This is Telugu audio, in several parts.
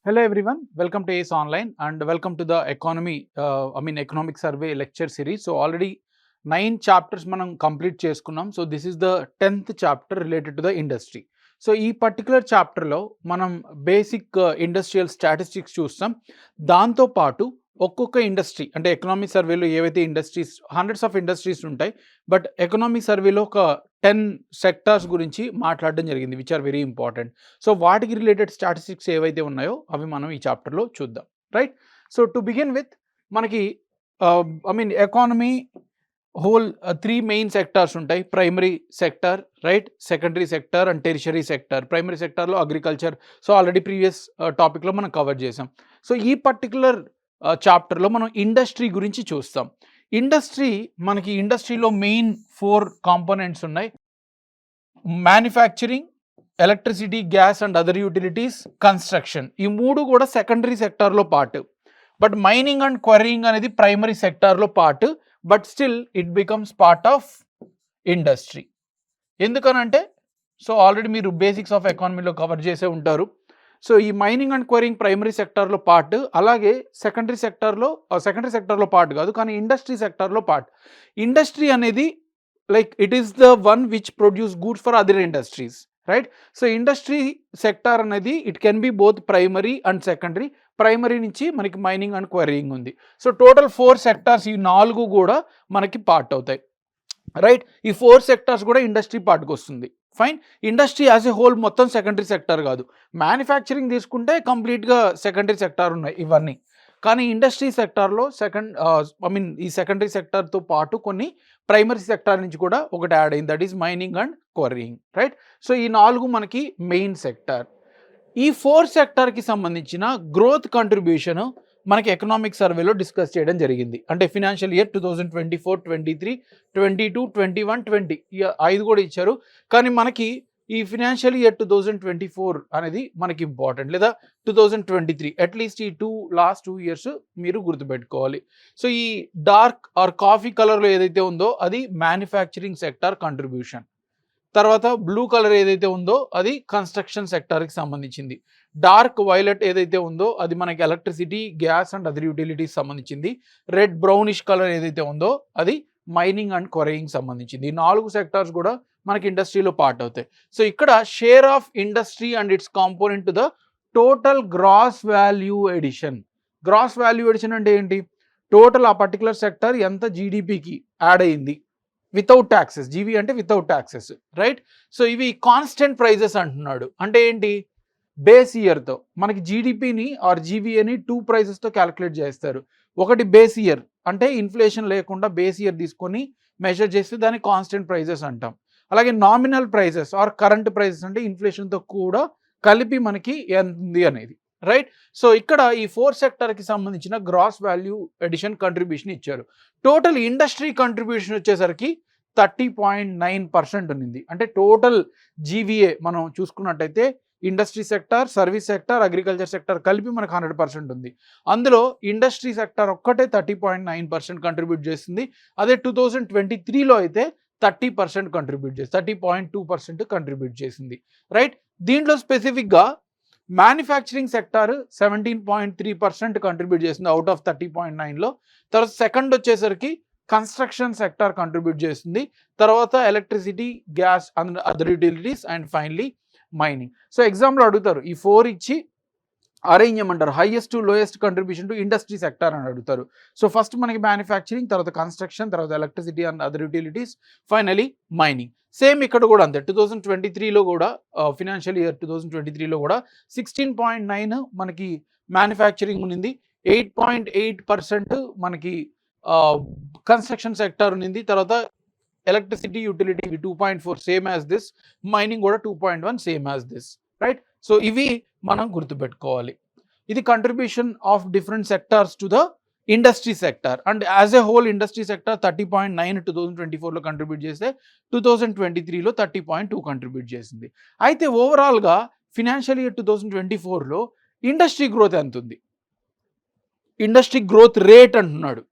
Hello everyone, welcome to ACE Online and welcome to the economic survey lecture series. So already 9 chapters మనం కంప్లీట్ చేసుకున్నాం. So this is the 10th chapter related to the industry. So ఈ పర్టికులర్ చాప్టర్లో మనం బేసిక్ ఇండస్ట్రియల్ స్టాటిస్టిక్స్ చూస్తాం. దాంతోపాటు ఒక్కొక్క ఇండస్ట్రీ అంటే ఎకనామిక్ సర్వేలో ఏవైతే ఇండస్ట్రీస్ హండ్రెడ్స్ ఆఫ్ ఇండస్ట్రీస్ ఉంటాయి, బట్ ఎకనామిక్ సర్వేలో ఒక 10 సెక్టార్స్ గురించి మాట్లాడడం జరిగింది which are very important. So వాటికి రిలేటెడ్ స్టాటిస్టిక్స్ ఏవైతే ఉన్నాయో అవి మనం ఈ చాప్టర్లో చూద్దాం, right? So to begin with మనకి ఎకానమీ హోల్ 3 మెయిన్ సెక్టార్స్ ఉంటాయి. Primary sector, right, secondary sector and tertiary sector. Primary సెక్టార్లో అగ్రికల్చర్, సో ఆల్రెడీ ప్రీవియస్ టాపిక్లో మనం కవర్ చేసాం. సో ఈ పర్టికులర్ చాప్టర్లో మనం ఇండస్ట్రీ గురించి చూస్తాం. ఇండస్ట్రీలో మెయిన్ 4 కాంపోనెంట్స్ ఉన్నాయి. Manufacturing, electricity, gas and other utilities, construction. ఈ 3 కూడా సెకండరీ సెక్టార్లో పార్ట్. బట్ మైనింగ్ అండ్ క్వరీయింగ్ అనేది ప్రైమరీ సెక్టార్లో part, but still it becomes part of industry. ఎందుకనంటే సో ఆల్రెడీ మీరు బేసిక్స్ ఆఫ్ ఎకానమీలో కవర్ చేసే ఉంటారు. సో ఈ మైనింగ్ అండ్ క్వరీయింగ్ ప్రైమరీ సెక్టార్లో పార్ట్, అలాగే సెకండరీ సెక్టార్లో పార్ట్ కాదు, కానీ ఇండస్ట్రీ సెక్టార్లో పార్ట్. ఇండస్ట్రీ అనేది like it is the one which produce goods for other industries, right? So industry sector అనేది it can be both primary and secondary. Primary నుంచి మనకి మైనింగ్ అండ్ క్వరీయింగ్ ఉంది. సో టోటల్ 4 సెక్టార్స్, ఈ 4 కూడా మనకి పార్ట్ అవుతాయి, రైట్? ఈ 4 సెక్టార్స్ కూడా ఇండస్ట్రీ పార్ట్కి వస్తుంది. Fine. Industry as a whole మొత్తం సెకండరీ సెక్టార్ కాదు. మ్యానుఫ్యాక్చరింగ్ తీసుకుంటే కంప్లీట్గా సెకండరీ సెక్టార్ ఉన్నాయి ఇవన్నీ. కానీ ఇండస్ట్రీ సెక్టార్లో ఈ సెకండరీ సెక్టార్తో పాటు కొన్ని ప్రైమరీ సెక్టార్ నుంచి కూడా ఒకటి యాడ్ అయింది, that is mining and quarrying, right? So ఈ 4 మనకి మెయిన్ సెక్టార్. ఈ 4 సెక్టార్కి సంబంధించిన గ్రోత్ కంట్రిబ్యూషన్ మనకి ఎకనామిక్ సర్వేలో డిస్కస్ చేయడం జరిగింది. అంటే ఫినాన్షియల్ ఇయర్ 2024, 23, 22, 21, 20 ఈ 5 కూడా ఇచ్చారు. కానీ మనకి ఈ ఫినాన్షియల్ ఇయర్ 2024 అనేది మనకి ఇంపార్టెంట్, లేదా 2023, అట్లీస్ట్ ఈ లాస్ట్ 2 ఇయర్స్ మీరు గుర్తుపెట్టుకోవాలి. సో ఈ డార్క్ ఆర్ కాఫీ కలర్లో ఏదైతే ఉందో అది మ్యానుఫ్యాక్చరింగ్ సెక్టార్ కంట్రిబ్యూషన్. తర్వాత బ్లూ కలర్ ఏదైతే ఉందో అది కన్స్ట్రక్షన్ సెక్టార్కి సంబంధించింది. డార్క్ వైలెట్ ఏదైతే ఉందో అది మనకి electricity, gas and other utilities సంబంధించింది. రెడ్ బ్రౌనిష్ కలర్ ఏదైతే ఉందో అది మైనింగ్ అండ్ క్వరీయింగ్ సంబంధించింది. ఈ 4 సెక్టార్స్ కూడా మనకి ఇండస్ట్రీలో పార్ట్ అవుతాయి. సో ఇక్కడ share of industry and its component to the total gross value addition. Gross value addition అంటే ఏంటి? టోటల్ ఆ పర్టికులర్ సెక్టార్ ఎంత జీడిపికి యాడ్ అయింది వితౌట్ ట్యాక్సెస్. జీవీ అంటే వితౌట్ ట్యాక్సెస్, రైట్? సో ఇవి కాన్స్టెంట్ ప్రైజెస్ అంటున్నాడు. అంటే ఏంటి? బేస్ ఇయర్తో మనకి జీడిపిని ఆర్ జీవీఏని 2 ప్రైజెస్తో క్యాలిక్యులేట్ చేస్తారు. ఒకటి బేస్ ఇయర్, అంటే ఇన్ఫ్లేషన్ లేకుండా బేస్ ఇయర్ తీసుకొని మెజర్ చేస్తే దాన్ని కాన్స్టెంట్ ప్రైజెస్ అంటాం. అలాగే nominal prices or current prices అంటే ఇన్ఫ్లేషన్తో కూడా కలిపి మనకి ఎంత ఉంది అనేది, రైట్? సో ఇక్కడ ఈ 4 సెక్టార్కి సంబంధించిన గ్రాస్ వాల్యూ ఎడిషన్ కంట్రిబ్యూషన్ ఇచ్చారు. టోటల్ ఇండస్ట్రీ కంట్రిబ్యూషన్ వచ్చేసరికి 30.9% ఉంది. అంటే టోటల్ జీవీఏ మనం చూసుకున్నట్టయితే industry sector, service sector, agriculture sector కలిపి మనకు 100% ఉంది. అందులో ఇండస్ట్రీ సెక్టార్ ఒక్కటే 30.9% కంట్రిబ్యూట్ చేస్తుంది. అదే 2023లో అయితే 30% కంట్రిబ్యూట్ చేస్తుంది, 30.2% కంట్రిబ్యూట్ చేసింది, రైట్? దీంట్లో స్పెసిఫిక్గా మ్యానుఫ్యాక్చరింగ్ సెక్టార్ 17.3% కంట్రిబ్యూట్ చేస్తుంది అవుట్ ఆఫ్ 30.9లో. తర్వాత సెకండ్ వచ్చేసరికి కన్స్ట్రక్షన్ సెక్టార్ కంట్రిబ్యూట్ చేస్తుంది. తర్వాత electricity, gas and other utilities and finally mining. So ఎగ్జామ్లో అడుగుతారు, ఈ 4 ఇచ్చి అరేంజ్ చేయమంటారు, highest to lowest contribution to industry sector అని అడుగుతారు. సో ఫస్ట్ మనకి మ్యానుఫ్యాక్చరింగ్, తర్వాత కన్స్ట్రక్షన్, తర్వాత electricity and other utilities, finally mining. Same ఇక్కడ కూడా అంతే. 2023లో కూడా ఫినాన్షియల్ ఇయర్ 2023లో కూడా 16.9 మనకి మ్యానుఫ్యాక్చరింగ్ ఉంది, 8.8% మనకి కన్స్ట్రక్షన్ సెక్టార్ ఉంది, తర్వాత electricity utility 2.4 same as this, mining కూడా 2.1 same as this, right? So ఇవి మనం గుర్తుపెట్టుకోవాలి. ఇది contribution of different sectors to the industry sector. And as a whole industry sector 30.9 2024లో కంట్రిబ్యూట్ చేస్తే 2023లో 30.2 కంట్రిబ్యూట్ చేసింది. అయితే ఓవరాల్గా ఫినాన్షియల్ ఇయర్ 2024లో ఇండస్ట్రీ గ్రోత్ ఎంత ఉంది? ఇండస్ట్రీ గ్రోత్ రేట్ అంటున్నాడు.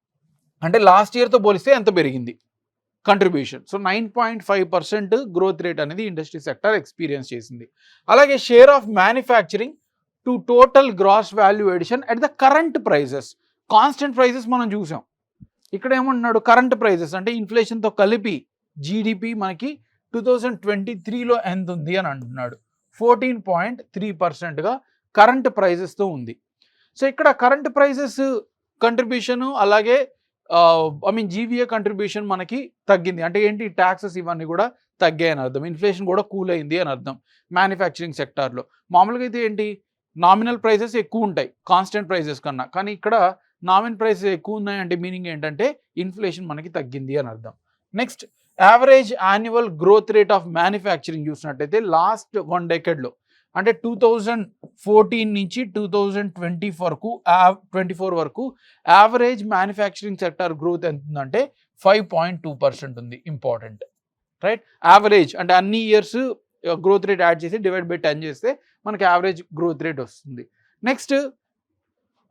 అంటే లాస్ట్ ఇయర్తో పోలిస్తే ఎంత పెరిగింది కంట్రిబ్యూషన్? సో 9.5% గ్రోత్ రేట్ అనేది ఇండస్ట్రీ సెక్టర్ ఎక్స్పీరియన్స్ చేసింది. అలాగే share of manufacturing to total gross value addition at the current prices. Constant prices మనం చూసాం, ఇక్కడ ఏమంటున్నాడు కరెంట్ ప్రైజెస్ అంటే ఇన్ఫ్లేషన్తో కలిపి జీడిపి మనకి 2023లో ఎంత ఉంది అని అంటున్నాడు. 14.3%గా కరెంట్ ప్రైజెస్తో ఉంది. సో ఇక్కడ కరెంట్ ప్రైజెస్ కంట్రిబ్యూషన్ అలాగే జీవీఏ కంట్రిబ్యూషన్ మనకి తగ్గింది. అంటే ఏంటి, ట్యాక్సెస్ ఇవన్నీ కూడా తగ్గాయి అని అర్థం, ఇన్ఫ్లేషన్ కూడా కూల్ అయింది అని అర్థం మ్యానుఫ్యాక్చరింగ్ సెక్టార్లో. మామూలుగా అయితే ఏంటి, నామినల్ ప్రైసెస్ ఎక్కువ ఉంటాయి కాన్స్టెంట్ ప్రైసెస్ కన్నా, కానీ ఇక్కడ నామినల్ ప్రైసెస్ ఎక్కువ ఉన్నాయంటే మీనింగ్ ఏంటంటే ఇన్ఫ్లేషన్ మనకి తగ్గింది అని అర్థం. Next, average annual growth rate of manufacturing చూసినట్టయితే లాస్ట్ 1 decade అంటే 2014 నుంచి 2024 వరకు యావరేజ్ మ్యానుఫ్యాక్చరింగ్ సెక్టర్ గ్రోత్ ఎంత ఉందంటే 5.2% ఉంది. Important, right? యావరేజ్ అంటే అన్ని ఇయర్స్ గ్రోత్ రేట్ యాడ్ చేసి డివైడ్ బై 10 చేస్తే మనకి యావరేజ్ గ్రోత్ రేట్ వస్తుంది. నెక్స్ట్,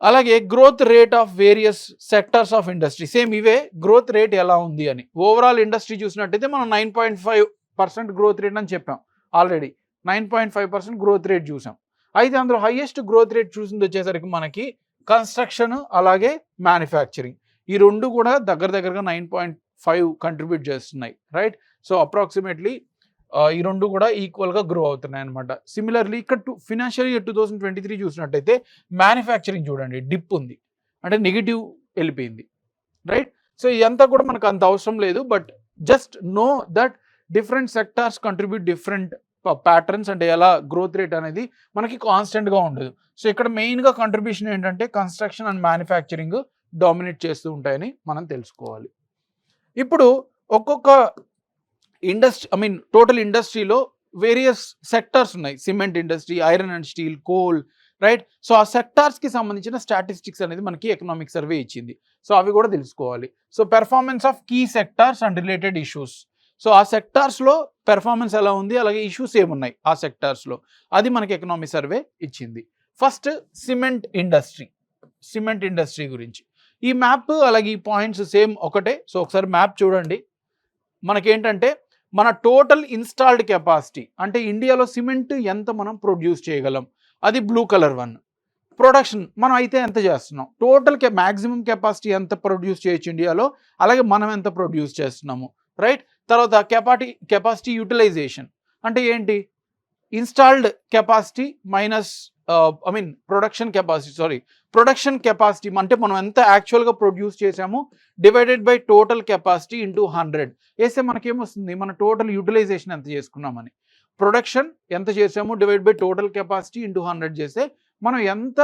అలాగే growth rate of various sectors of industry, same ఇవే గ్రోత్ రేట్ ఎలా ఉంది అని. ఓవరాల్ ఇండస్ట్రీ చూసినట్టయితే మనం 9.5% గ్రోత్ రేట్ అని చెప్పాం ఆల్రెడీ, 9.5% గ్రోత్ రేట్ చూసాం. అయితే అందులో హైయెస్ట్ గ్రోత్ రేట్ చూసింది వచ్చేసరికి మనకి కన్స్ట్రక్షన్ అలాగే మ్యానుఫ్యాక్చరింగ్, ఈ రెండు కూడా దగ్గరగా 9.5 కంట్రిబ్యూట్ చేస్తున్నాయి, రైట్? సో అప్రాక్సిమేట్లీ ఈ రెండు కూడా ఈక్వల్గా గ్రో అవుతున్నాయి అనమాట. సిమిలర్లీ ఇక్కడ ఫినాన్షియల్ ఇయర్ 2023 చూసినట్టయితే మ్యానుఫ్యాక్చరింగ్ చూడండి డిప్ ఉంది, అంటే నెగిటివ్ వెళ్ళిపోయింది, రైట్? సో ఇదంతా కూడా మనకు అంత అవసరం లేదు, but just know that different sectors contribute different patterns, అంటే ఎలా గ్రోత్ రేట్ అనేది మనకి కాన్స్టెంట్గా ఉండదు. సో ఇక్కడ మెయిన్గా కంట్రిబ్యూషన్ ఏంటంటే కన్స్ట్రక్షన్ అండ్ మ్యానుఫ్యాక్చరింగ్ డామినేట్ చేస్తూ ఉంటాయని మనం తెలుసుకోవాలి. ఇప్పుడు ఒక్కొక్క టోటల్ ఇండస్ట్రీలో వేరియస్ సెక్టార్స్ ఉన్నాయి. Cement industry, iron and steel, coal, right? So ఆ సెక్టార్స్కి సంబంధించిన స్టాటిస్టిక్స్ అనేది మనకి ఎకనామిక్ సర్వే ఇచ్చింది. సో అవి కూడా తెలుసుకోవాలి. So performance of key sectors and related issues, so ఆ సెక్టార్స్లో పెర్ఫార్మెన్స్ ఎలా ఉంది, అలాగే ఇష్యూస్ ఏమున్నాయి ఆ సెక్టార్స్లో, అది మనకి ఎకనామిక్ సర్వే ఇచ్చింది. ఫస్ట్ సిమెంట్ ఇండస్ట్రీ గురించి ఈ మ్యాప్ అలాగే ఈ పాయింట్స్ సేమ్ ఒకటే. సో ఒకసారి మ్యాప్ చూడండి. మనకేంటంటే మన టోటల్ ఇన్స్టాల్డ్ కెపాసిటీ అంటే ఇండియాలో సిమెంట్ ఎంత మనం ప్రొడ్యూస్ చేయగలం, అది బ్లూ కలర్ వన్. ప్రొడక్షన్ మనం అయితే ఎంత చేస్తున్నాం, టోటల్ మ్యాక్సిమం కెపాసిటీ ఎంత ప్రొడ్యూస్ చేయొచ్చు ఇండియాలో, అలాగే మనం ఎంత ప్రొడ్యూస్ చేస్తున్నాము, రైట్? తర్వాత కెపాసిటీ యూటిలైజేషన్ అంటే ఏంటి, installed capacity minus production capacity అంటే మనం ఎంత యాక్చువల్గా ప్రొడ్యూస్ చేసాము divided by total capacity into 100 వేస్తే మనకేమొస్తుంది, మన టోటల్ యూటిలైజేషన్ ఎంత చేసుకున్నామని. ప్రొడక్షన్ ఎంత చేసాము divide by total capacity into 100 చేస్తే మనం ఎంత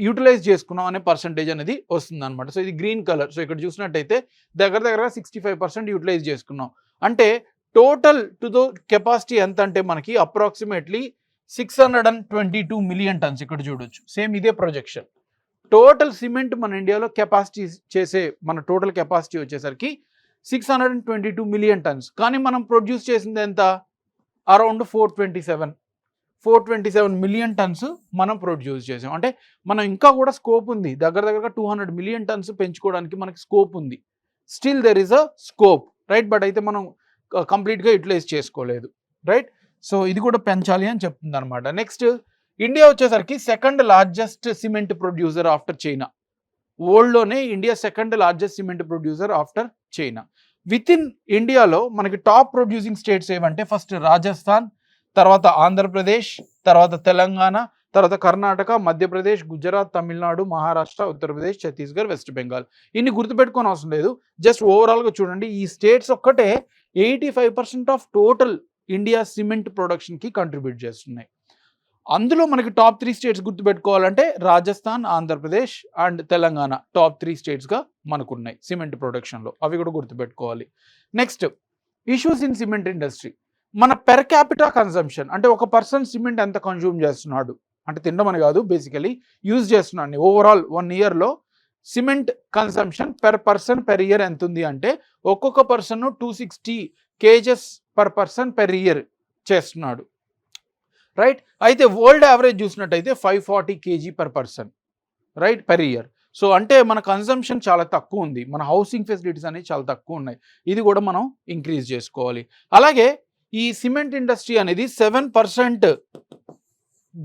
యూటిలైజ్ చేసుకున్నాం అనే పర్సంటేజ్ అనేది వస్తుంది అనమాట. సో ఇది గ్రీన్ కలర్. సో ఇక్కడ చూసినట్టయితే దగ్గరగా 65% యూటిలైజ్ చేసుకున్నాం. అంటే టోటల్ కెపాసిటీ ఎంత అంటే మనకి అప్రాక్సిమేట్లీ 622 మిలియన్ టన్స్. ఇక్కడ చూడొచ్చు సేమ్ ఇదే ప్రొజెక్షన్. టోటల్ సిమెంట్ మన ఇండియాలో కెపాసిటీ చేసే మన టోటల్ కెపాసిటీ వచ్చేసరికి 622 మిలియన్ టన్స్, కానీ మనం ప్రొడ్యూస్ చేసింది ఎంత, అరౌండ్ 427 మిలియన్ టన్స్ మనం ప్రొడ్యూస్ చేసాం. అంటే మనం ఇంకా కూడా స్కోప్ ఉంది, దగ్గరగా 200 మిలియన్ టన్స్ పెంచుకోవడానికి మనకి స్కోప్ ఉంది. Still there is a scope, right? But అయితే మనం కంప్లీట్గా యూటిలైజ్ చేసుకోలేదు, రైట్? సో ఇది కూడా పెంచాలి అని చెప్తుంది అనమాట. నెక్స్ట్, ఇండియా వచ్చేసరికి second largest cement producer after China. వరల్డ్లోనే India second largest cement producer after China. With in ఇండియాలో మనకి టాప్ ప్రొడ్యూసింగ్ స్టేట్స్ ఏమంటే ఫస్ట్ రాజస్థాన్, తర్వాత ఆంధ్రప్రదేశ్, తర్వాత తెలంగాణ, తర్వాత కర్ణాటక, మధ్యప్రదేశ్, గుజరాత్, తమిళనాడు, మహారాష్ట్ర, ఉత్తరప్రదేశ్, ఛత్తీస్గఢ్, వెస్ట్ బెంగాల్. ఇన్ని గుర్తుపెట్టుకోని అవసరం లేదు, జస్ట్ ఓవరాల్గా చూడండి. ఈ స్టేట్స్ ఒక్కటే 85% ఆఫ్ టోటల్ ఇండియా సిమెంట్ ప్రొడక్షన్కి కంట్రిబ్యూట్ చేస్తున్నాయి. అందులో మనకి టాప్ 3 స్టేట్స్ గుర్తుపెట్టుకోవాలంటే రాజస్థాన్, ఆంధ్రప్రదేశ్ అండ్ తెలంగాణ టాప్ 3 స్టేట్స్గా మనకున్నాయి సిమెంట్ ప్రొడక్షన్లో, అవి కూడా గుర్తుపెట్టుకోవాలి. Next, issues in cement industry. మన పెర్ క్యాపిటా కన్సంప్షన్ అంటే ఒక పర్సన్ సిమెంట్ ఎంత కన్జ్యూమ్ చేస్తున్నాడు, అంటే తినడం అని కాదు, బేసికలీ యూజ్ చేస్తున్నాడు. ఓవరాల్ 1 ఇయర్లో cement consumption per person per year ఎంత ఉంది అంటే ఒక్కొక్క person 260 kgs per person per year చేస్తున్నాడు, రైట్? అయితే వరల్డ్ యావరేజ్ చూసినట్టయితే 540 kg per person, right, per year. So అంటే మన కన్సంప్షన్ చాలా తక్కువ ఉంది, మన హౌసింగ్ ఫెసిలిటీస్ అనేవి చాలా తక్కువ ఉన్నాయి, ఇది కూడా మనం ఇంక్రీజ్ చేసుకోవాలి. అలాగే ఈ సిమెంట్ ఇండస్ట్రీ అనేది 7%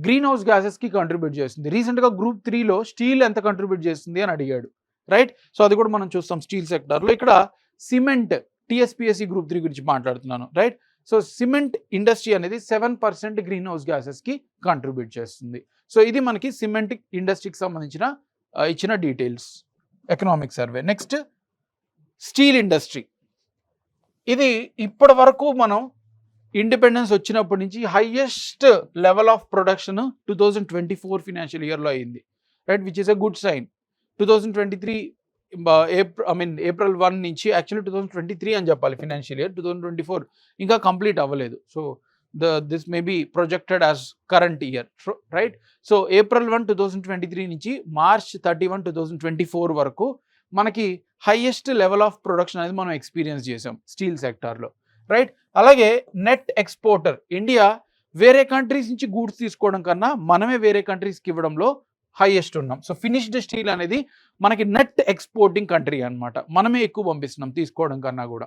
గ్రీన్ హౌస్ గ్యాసెస్కి కంట్రిబ్యూట్ చేస్తుంది. రీసెంట్గా గ్రూప్ 3లో స్టీల్ ఎంత కంట్రిబ్యూట్ చేస్తుంది అని అడిగాడు, రైట్? సో అది కూడా మనం చూస్తాం స్టీల్ సెక్టార్లో. ఇక్కడ సిమెంట్, టీఎస్పీఎస్సీ గ్రూప్ 3 గురించి మాట్లాడుతున్నాను, రైట్? సో సిమెంట్ ఇండస్ట్రీ అనేది 7% గ్రీన్ హౌస్ గ్యాసెస్కి కంట్రిబ్యూట్ చేస్తుంది. సో ఇది మనకి సిమెంట్ ఇండస్ట్రీకి సంబంధించిన ఇచ్చిన details, economic survey. Next steel industry. ఇది ఇప్పటి వరకు మనం ఇండిపెండెన్స్ వచ్చినప్పటి నుంచి highest level of production 2024 financial ఇయర్లో అయింది, right? Which is a good sign. 2023 April 1 నుంచి, యాక్చువల్లీ 2023 అని చెప్పాలి ఫినాన్షియల్ ఇయర్, 2024 ఇంకా కంప్లీట్ అవ్వలేదు. So this may be projected as current year, right? So April 1, 2023 నుంచి మార్చ్ 31, 2024 వరకు మనకి హైయెస్ట్ లెవెల్ ఆఫ్ ప్రొడక్షన్ అనేది మనం ఎక్స్పీరియన్స్ చేసాం స్టీల్ సెక్టార్లో, రైట్? అలాగే నెట్ ఎక్స్పోర్టర్, ఇండియా వేరే కంట్రీస్ నుంచి గూడ్స్ తీసుకోవడం కన్నా మనమే వేరే కంట్రీస్కి ఇవ్వడంలో హైయెస్ట్ ఉన్నాం. సో ఫినిష్డ్ స్టీల్ అనేది మనకి నెట్ ఎక్స్పోర్టింగ్ కంట్రీ అనమాట, మనమే ఎక్కువ పంపిస్తున్నాం తీసుకోవడం కన్నా కూడా,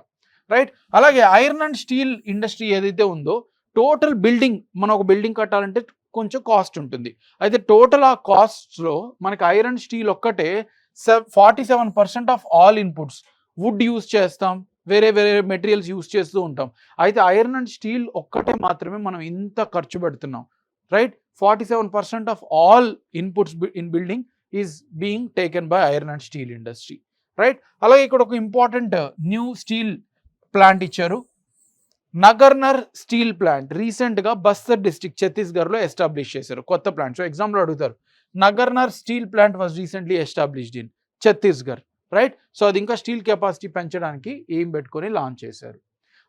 రైట్? అలాగే ఐరన్ అండ్ స్టీల్ ఇండస్ట్రీ ఏదైతే ఉందో, టోటల్ బిల్డింగ్, మనం ఒక బిల్డింగ్ కట్టాలంటే కొంచెం కాస్ట్ ఉంటుంది. అయితే టోటల్ ఆ కాస్ట్స్లో మనకి ఐరన్ స్టీల్ ఒక్కటే 47% of all inputs. Wood use చేస్తాం, వేరే వేరే మెటీరియల్స్ యూజ్ చేస్తూ ఉంటాం. అయితే ఐరన్ అండ్ స్టీల్ ఒక్కటే మాత్రమే మనం ఇంత ఖర్చు పెడుతున్నాం, right? 47% of all inputs in building is being taken by iron and steel industry, right? అలాగే ఇక్కడ ఒక ఇంపార్టెంట్ న్యూ స్టీల్ ప్లాంట్ ఇచ్చారు, నగర్నర్ స్టీల్ ప్లాంట్. రీసెంట్గా బస్తర్ డిస్ట్రిక్ట్ ఛత్తీస్గఢ్లో ఎస్టాబ్లిష్ చేశారు కొత్త ప్లాంట్. సో ఎగ్జామ్లో అడుగుతారు, Nagarnar steel plant was recently established in Chhattisgarh, right? So అది ఇంకా స్టీల్ కెపాసిటీ పెంచడానికి ఏం పెట్టుకొని లాంచ్ చేశారు.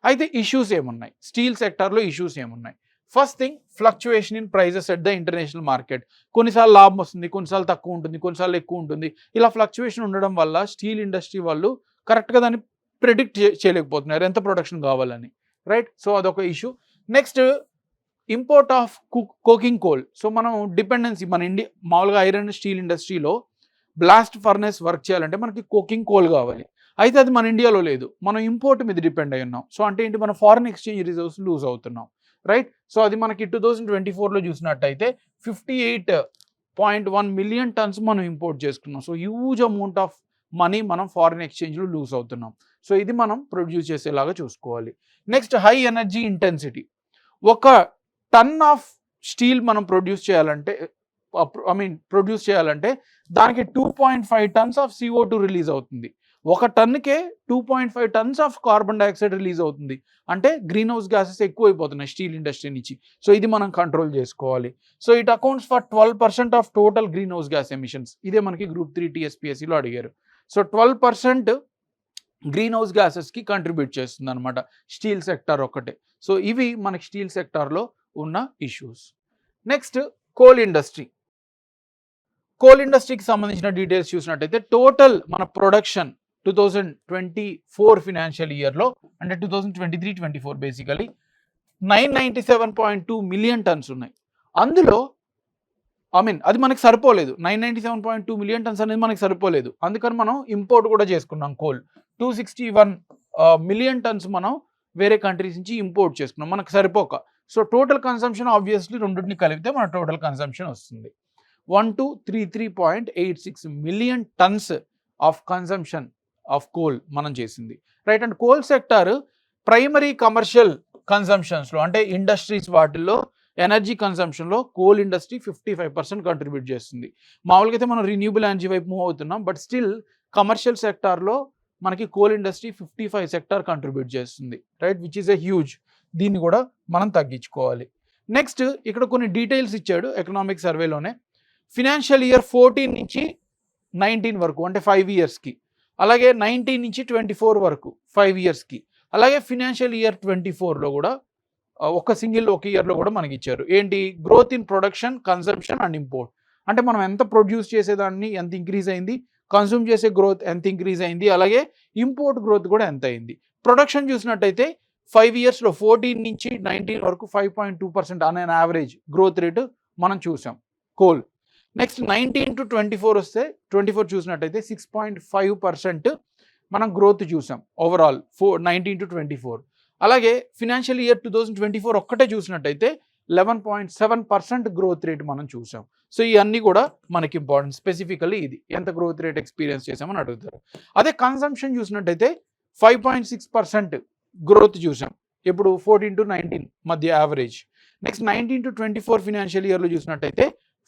అయితే ఇష్యూస్ ఏమున్నాయి స్టీల్ సెక్టార్లో? ఇష్యూస్ ఏమున్నాయి? First thing, fluctuation in prices at the international market. కొన్నిసార్లు లాభం వస్తుంది, కొన్నిసార్లు తక్కువ ఉంటుంది, కొన్నిసార్లు ఎక్కువ ఉంటుంది. ఇలా ఫ్లక్చుయేషన్ ఉండడం వల్ల స్టీల్ ఇండస్ట్రీ వాళ్ళు కరెక్ట్గా దాన్ని ప్రిడిక్ట్ చేయలేకపోతున్నారు ఎంత ప్రొడక్షన్ కావాలని, రైట్? సో అదొక issue. Next, import of coking coal. So మనం డిపెండెన్సీ, మన ఇండియా మామూలుగా ఐరన్ స్టీల్ ఇండస్ట్రీలో బ్లాస్ట్ ఫర్నెస్ వర్క్ చేయాలంటే మనకి కోకింగ్ కోల్ కావాలి. అయితే అది మన ఇండియాలో లేదు, మనం ఇంపోర్ట్ మీద డిపెండ్ అయి ఉన్నాం. సో అంటే ఏంటి, మన ఫారిన్ ఎక్స్చేంజ్ రిజర్వ్స్ లూజ్ అవుతున్నాం, రైట్? సో అది మనకి 2024లో చూసినట్టయితే 58.1 మిలియన్ టన్స్ మనం ఇంపోర్ట్ చేసుకున్నాం. So huge amount of money మనం ఫారిన్ ఎక్స్చేంజ్లో లూజ్ అవుతున్నాం. సో ఇది మనం ప్రొడ్యూస్ చేసేలాగా చూసుకోవాలి. Next, high energy intensity. ఒక టన్ ఆఫ్ స్టీల్ మనం ప్రొడ్యూస్ చేయాలంటే దానికి 2.5 టన్స్ ఆఫ్ CO2 రిలీజ్ అవుతుంది. ఒక టన్నుకే 2.5 tons of carbon dioxide release అవుతుంది. అంటే గ్రీన్ హౌస్ గ్యాసెస్ ఎక్కువైపోతున్నాయి స్టీల్ ఇండస్ట్రీ నుంచి. సో ఇది మనం కంట్రోల్ చేసుకోవాలి. So it accounts for 12% of total green house gas emissions. ఇదే మనకి గ్రూప్ 3 TSPSCలో అడిగారు. సో 12% గ్రీన్ హౌస్ గ్యాసెస్కి కంట్రిబ్యూట్ చేస్తుంది అనమాట స్టీల్ సెక్టార్ ఒక్కటే. సో ఇవి మనకి స్టీల్ సెక్టార్లో ఉన్న issues. Next, coal industry. Coal ఇండస్ట్రీకి సంబంధించిన డీటెయిల్స్ చూసినట్టయితే టోటల్ మన ప్రొడక్షన్ 2024 ఫినాన్షియల్ ఇయర్లో, అంటే 2023-24 బేసికలీ 997.2 మిలియన్ టన్స్ ఉన్నాయి. అందులో అది మనకి సరిపోలేదు. 997.2 మిలియన్ టన్స్ అనేది మనకి సరిపోలేదు. అందుకని మనం ఇంపోర్ట్ కూడా చేసుకున్నాం కోల్. 261 మిలియన్ టన్స్ మనం వేరే కంట్రీస్ నుంచి ఇంపోర్ట్ చేసుకున్నాం మనకు సరిపోక. సో టోటల్ కన్సంప్షన్ ఆబ్వియస్లీ రెండింటిని కలిపితే మన టోటల్ కన్సంప్షన్ వస్తుంది 1233.86 million tons of consumption of coal మనం చేసింది, right? And coal sector primary commercial కన్సంప్షన్స్లో, అంటే ఇండస్ట్రీస్ వాటిల్లో ఎనర్జీ కన్సంప్షన్లో కోల్ ఇండస్ట్రీ 55% కంట్రిబ్యూట్ చేస్తుంది. మామూలుగా అయితే మనం రిన్యూబుల్ ఎనర్జీ వైపు మూవ్ అవుతున్నాం, బట్ స్టిల్ కమర్షియల్ సెక్టార్లో మనకి కోల్ ఇండస్ట్రీ 55% కంట్రిబ్యూట్ చేస్తుంది, right? Which is a huge. దీన్ని కూడా మనం తగ్గించుకోవాలి. నెక్స్ట్, ఇక్కడ కొన్ని డీటెయిల్స్ ఇచ్చాడు ఎకనామిక్ సర్వేలోనే. ఫినాన్షియల్ ఇయర్ 14 నుంచి 19 వరకు, అంటే 5 ఇయర్స్కి, అలాగే 19 నుంచి 24 వరకు 5 ఇయర్స్కి, అలాగే ఫినాన్షియల్ ఇయర్ 24లో కూడా ఒక ఇయర్లో కూడా మనకి ఇచ్చారు. ఏంటి? Growth in production, consumption and import. అంటే మనం ఎంత ప్రొడ్యూస్ చేసేదాన్ని ఎంత ఇంక్రీజ్ అయింది, కన్సూమ్ చేసే గ్రోత్ ఎంత ఇంక్రీజ్ అయింది, అలాగే ఇంపోర్ట్ గ్రోత్ కూడా ఎంత అయింది. ప్రొడక్షన్ చూసినట్టయితే 5 ఇయర్స్లో 14 నుంచి 19 వరకు 5.2% అనే యావరేజ్ గ్రోత్ రేటు మనం చూసాం కోల్. నెక్స్ట్ 19 to 24 వస్తే 24 చూసినట్టయితే 6.5% మనం గ్రోత్ చూసాం ఓవరాల్ 19 to 24. అలాగే ఫినాన్షియల్ ఇయర్ 2024 ఒక్కటే చూసినట్టయితే 11.7% గ్రోత్ రేట్ మనం చూసాం. సో ఇవన్నీ కూడా మనకి ఇంపార్టెంట్. స్పెసిఫికల్లీ ఇది ఎంత గ్రోత్ రేట్ ఎక్స్పీరియన్స్ చేసామని అడుగుతారు. అదే కన్సంప్షన్ చూసినట్టయితే 5.6% గ్రోత్ చూసాం. ఇప్పుడు 14 to 19 మధ్య యావరేజ్. నెక్స్ట్ 19 to 24 ఫినాన్షియల్ ఇయర్లో చూసినట్టయితే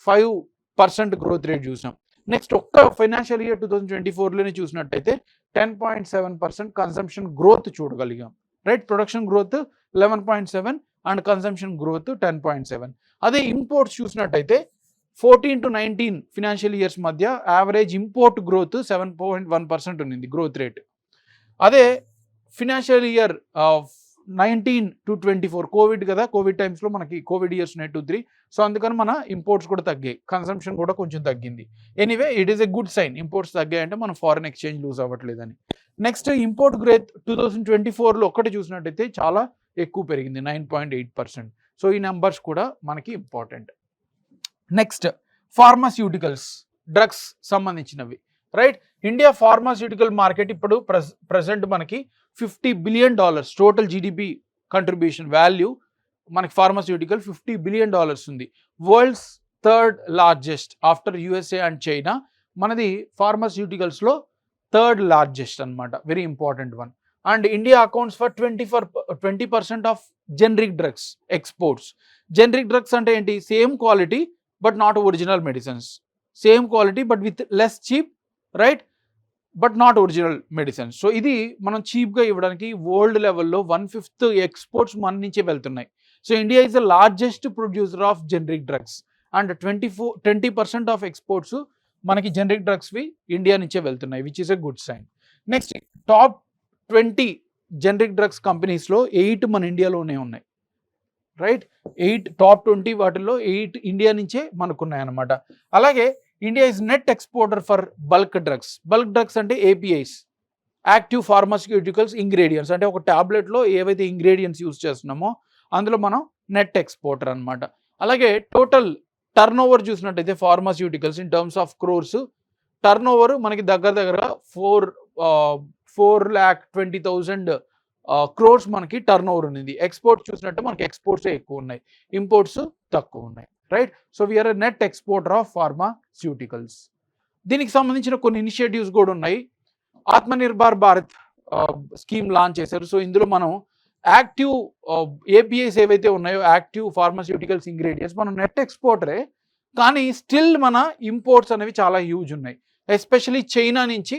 5% గ్రోత్ రేట్ చూసాం. నెక్స్ట్ ఒక్క ఫైనాన్షియల్ ఇయర్ 2024లోనే చూసినట్టయితే 10.7% కన్సంప్షన్ గ్రోత్ చూడగలిగాం. Right, production growth 11.7 and consumption growth 10.7. అదే ఇంపోర్ట్స్ చూసినట్టయితే 14 to 19 ఫినాన్షియల్ ఇయర్స్ మధ్య యావరేజ్ ఇంపోర్ట్ గ్రోత్ 7.1% ఉంది గ్రోత్ రేట్. అదే ఫినాన్షియల్ ఇయర్ 19 to 24 కోవిడ్ కదా, కోవిడ్ టైమ్స్లో మనకి కోవిడ్ ఇయర్స్ ఉన్నాయి 2-3. సో అందుకని మన ఇంపోర్ట్స్ కూడా తగ్గాయి, కన్సంప్షన్ కూడా కొంచెం తగ్గింది. Anyway it is a good sign. Imports తగ్గాయంటే మనం ఫారెన్ ఎక్స్చేంజ్ లూజ్ అవ్వట్లేదని. నెక్స్ట్ ఇంపోర్ట్ గ్రోత్ 2024లో ఒక్కటి చూసినట్టయితే చాలా ఎక్కువ పెరిగింది, 9.8%. సో ఈ నెంబర్స్ కూడా మనకి ఇంపార్టెంట్. నెక్స్ట్ ఫార్మాస్యూటికల్స్, డ్రగ్స్ సంబంధించినవి. రైట్, ఇండియా ఫార్మాస్యూటికల్ మార్కెట్ ఇప్పుడు ప్రజెంట్ మనకి $50 billion total GDP contribution value మనకి ఫార్మాస్యూటికల్ $50 billion ఉంది. World's third largest after USA and China. మనది ఫార్మాస్యూటికల్స్లో థర్డ్ లార్జెస్ట్ అనమాట, very important one. And India accounts for 20% of generic drugs exports. Generic drugs అంటే ఏంటి? Same quality but not original medicines. Same quality but with less cheap, right, but not original medicines. So ఇది మనం చీప్గా ఇవ్వడానికి వరల్డ్ లెవెల్లో 1/5 ఎక్స్పోర్ట్స్ మన నుంచే వెళ్తున్నాయి. So India is the largest producer of generic drugs and 20% of exports మనకి జెనరిక్ డ్రగ్స్వి ఇండియా నుంచే వెళ్తున్నాయి, which is a good sign. Next top 20 generic drugs కంపెనీస్లో 8 మన ఇండియాలోనే ఉన్నాయి. రైట్, 8 టాప్ 20 వాటిల్లో 8 ఇండియా నుంచే మనకున్నాయి అన్నమాట. అలాగే India is net exporter for bulk drugs. Bulk drugs అంటే ఏపీఐస్, యాక్టివ్ ఫార్మాస్యూటికల్స్ ఇంగ్రీడియంట్స్. అంటే ఒక ట్యాబ్లెట్లో ఏవైతే ఇంగ్రీడియంట్స్ యూస్ చేస్తున్నామో అందులో మనం నెట్ ఎక్స్పోర్టర్ అనమాట. అలాగే టోటల్ టర్న్ ఓవర్ చూసినట్టయితే pharmaceuticals in terms of crores turn over మనకి దగ్గర 4,20,000 క్రోర్స్ మనకి టర్న్ ఓవర్ ఉంది. ఎక్స్పోర్ట్ చూసినట్టు మనకి ఎక్స్పోర్ట్సే ఎక్కువ ఉన్నాయి, ఇంపోర్ట్స్ తక్కువ ఉన్నాయి. Right, so we are a net exporter of pharmaceuticals. దీనికి సంబంధించిన కొన్ని ఇనిషియేటివ్స్ కూడా ఉన్నాయి. ఆత్మనిర్భర్ భారత్ స్కీమ్ లాంచ్ చేశారు. సో ఇందులో మనం యాక్టివ్ ఏపీఐస్ ఏవైతే ఉన్నాయో, యాక్టివ్ ఫార్మాస్యూటికల్స్ ఇంగ్రీడియంట్స్, మనం నెట్ ఎక్స్పోర్టరే, కానీ స్టిల్ మన ఇంపోర్ట్స్ అనేవి చాలా హ్యూజ్ ఉన్నాయి. ఎస్పెషలీ చైనా నుంచి